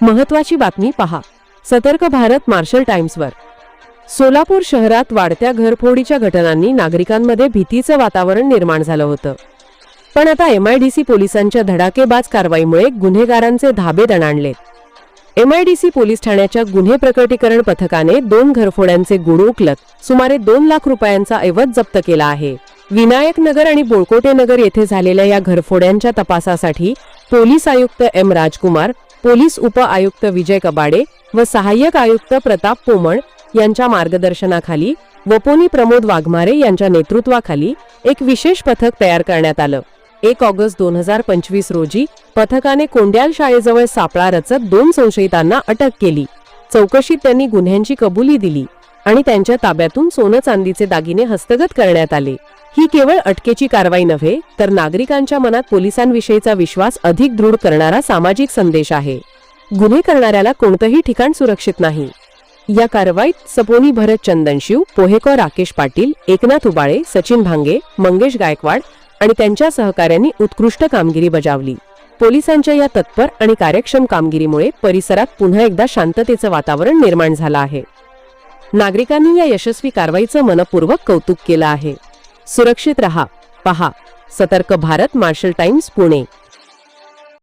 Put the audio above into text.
महत्त्वाची बातमी पहा. सतर्क भारत मार्शल टाइम्सवर. सोलापूर शहरात वाढत्या घरफोडीच्या घटनांनी नागरिकांमध्ये भीतीचं वातावरण निर्माण झालं होतं. पण आता MIDC पोलिसांच्या धडाकेबाज कारवाईमुळे गुन्हेगारांचे धाबे दणाणलेत. MIDC पोलीस ठाण्याच्या गुन्हे प्रकटीकरण पथकाने 2 घरफोड्यांचे गुण उकलत सुमारे 2 लाख रुपयांचा ऐवज जप्त केला आहे. विनायक नगर आणि बोळकोटे नगर येथे झालेल्या या घरफोड्यांच्या तपासासाठी पोलीस आयुक्त M राजकुमार, पोलीस उप आयुक्त विजय कबाडे व सहाय्यक आयुक्त प्रताप पोमण यांच्या मार्गदर्शनाखाली वपोनी प्रमोद वाघमारे यांच्या नेतृत्वाखाली एक विशेष पथक तयार करण्यात आलं. 1 ऑगस्ट 2025 रोजी पथकाने कोंड्याल शाळेजवळ सापळा रचत 2 संशयितांना अटक केली. चौकशीत त्यांनी गुन्ह्यांची कबुली दिली आणि त्यांच्या ताब्यातून सोनं चांदीचे दागिने हस्तगत करण्यात आले. ही केवळ अटकेची कारवाई नव्हे, तर नागरिकांच्या मनात पोलिसांविषयीचा विश्वास अधिक दृढ करणारा सामाजिक संदेश आहे. गुन्हे करणाऱ्याला कोणतंही ठिकाण सुरक्षित नाही. या कारवाईत सपोनी भरत चंदनशिव, पोहेकर राकेश पाटील, एकनाथ उबाळे, सचिन भांगे, मंगेश गायकवाड आणि त्यांच्या सहकाऱ्यांनी उत्कृष्ट कामगिरी बजावली. पोलिसांच्या या तत्पर आणि कार्यक्षम कामगिरीमुळे परिसरात पुन्हा एकदा शांततेचं वातावरण निर्माण झालं आहे. नागरिकांनी या यशस्वी कारवाईचं मनपूर्वक कौतुक केलं आहे. सुरक्षित रहा, पहा. सतर्क भारत मार्शल टाइम्स, पुणे.